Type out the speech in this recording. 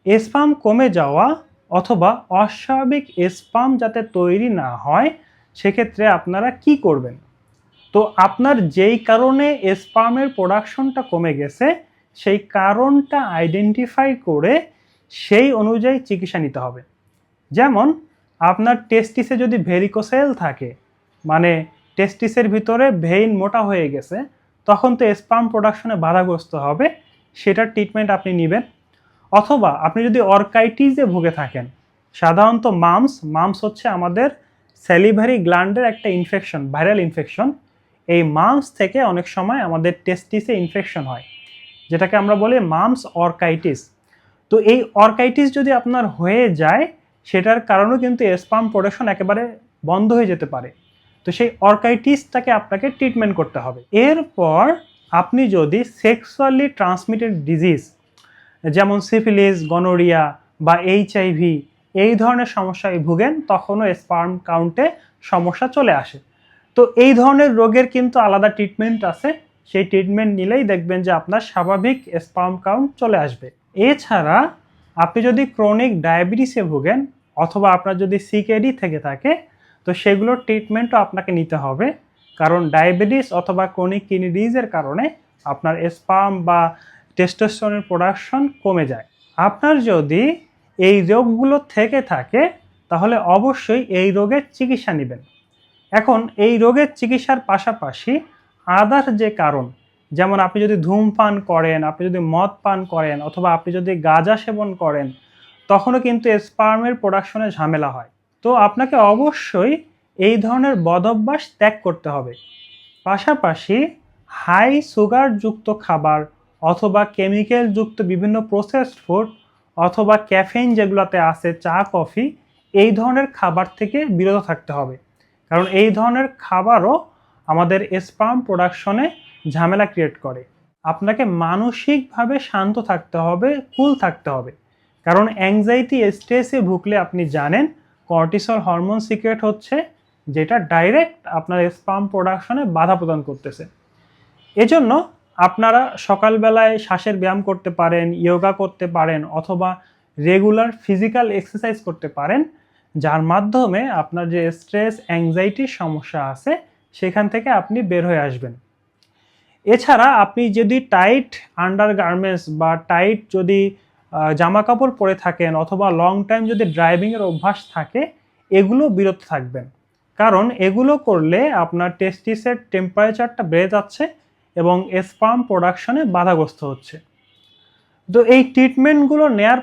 Sperm কমে যাওয়া অথবা অস্বাভাবিক স্পাম যাতে তৈরি না হয় সেক্ষেত্রে আপনারা কি করবেন? তো আপনার যেই কারণে স্পামের প্রোডাকশনটা কমে গেছে সেই কারণটা আইডেন্টিফাই করে সেই অনুযায়ী চিকিৎসা নিতে হবে। যেমন আপনার টেস্টিসে যদি ভেরিকোসেল থাকে, মানে টেস্টিসের ভিতরে ভেইন মোটা হয়ে গেছে, তখন তো স্পাম প্রোডাকশনে বাধাগ্রস্ত হবে, সেটার ট্রিটমেন্ট আপনি নেবেন। অথবা আপনি যদি অর্কাইটিসে ভুগে থাকেন, সাধারণত মামস হচ্ছে আমাদের স্যালিভারি গ্ল্যান্ডের একটা ইনফেকশন, ভাইরাল ইনফেকশন। এই মামস থেকে অনেক সময় আমাদের টেস্টিসে ইনফেকশন হয়, যেটাকে আমরা বলি মামস অর্কাইটিস। তো এই অর্কাইটিস যদি আপনার হয়ে যায় সেটার কারণেও কিন্তু স্পাম প্রোডাকশন একেবারে বন্ধ হয়ে যেতে পারে। তো সেই অর্কাইটিসটাকে আপনাকে ট্রিটমেন্ট করতে হবে। এরপর আপনি যদি সেক্সুয়ালি ট্রান্সমিটেড ডিজিজ যেমন সিফিলিস, গনোরিয়া বা এইচআইভি এই ধরনের সমস্যায় ভুগেন, তখনও স্পার্ম কাউন্টে সমস্যা চলে আসে। তো এই ধরনের রোগের কিন্তু আলাদা ট্রিটমেন্ট আছে, সেই ট্রিটমেন্ট নিলেই দেখবেন যে আপনার স্বাভাবিক স্পার্ম কাউন্ট চলে আসবে। এছাড়া আপনি যদি ক্রনিক ডায়াবেটিসে ভুগেন অথবা আপনার যদি সিকেডি থেকে থাকে, তো সেগুলোর ট্রিটমেন্টও আপনাকে নিতে হবে, কারণ ডায়াবেটিস অথবা ক্রনিক কিডনি ডিজিজের কারণে আপনার স্পার্ম বা টেস্টোস্টেরনের প্রোডাকশন কমে যায়। আপনার যদি এই রোগগুলো থেকে থাকে তাহলে অবশ্যই এই রোগের চিকিৎসা নেবেন। এখন এই রোগের চিকিৎসার পাশাপাশি আদার যে কারণ, যেমন আপনি যদি ধূমপান করেন, আপনি যদি মদ পান করেন অথবা আপনি যদি গাঁজা সেবন করেন, তখনও কিন্তু স্পার্মের প্রোডাকশনে ঝামেলা হয়। তো আপনাকে অবশ্যই এই ধরনের বদঅভ্যাস ত্যাগ করতে হবে। পাশাপাশি হাই সুগারযুক্ত খাবার অথবা কেমিক্যালযুক্ত বিভিন্ন প্রসেসড ফুড অথবা ক্যাফেইন যেগুলোতে আছে, চা, কফি, এই ধরনের খাবার থেকে বিরত থাকতে হবে, কারণ এই ধরনের খাবারও আমাদের স্পার্ম প্রোডাকশনে ঝামেলা ক্রিয়েট করে। আপনাকে মানসিকভাবে শান্ত থাকতে হবে, কুল থাকতে হবে, কারণ অ্যাংজাইটি স্ট্রেসে ভুগলে আপনি জানেন কর্টিসল হরমোন সিক্রেট হচ্ছে, যেটা ডাইরেক্ট আপনার স্পার্ম প্রোডাকশনে বাধা প্রদান করতেছে। এজন্য আপনারা সকালবেলায় শ্বাসের ব্যায়াম করতে পারেন, যোগা করতে পারেন অথবা রেগুলার ফিজিক্যাল এক্সারসাইজ করতে পারেন, যার মাধ্যমে আপনার যে স্ট্রেস অ্যাংজাইটির সমস্যা আছে সেখান থেকে আপনি বের হয়ে আসবেন। এছাড়া আপনি যদি টাইট আন্ডারগার্মেন্টস বা টাইট যদি জামা কাপড় পরে থাকেন অথবা লং টাইম যদি ড্রাইভিংয়ের অভ্যাস থাকে, এগুলো বিরত থাকবেন, কারণ এগুলো করলে আপনার টেস্টিসের টেম্পারেচারটা বেড়ে যাচ্ছে এবং স্পার্ম প্রোডাকশনে বাধাগ্রস্ত হচ্ছে। তো এই ট্রিটমেন্টগুলো নেয়ার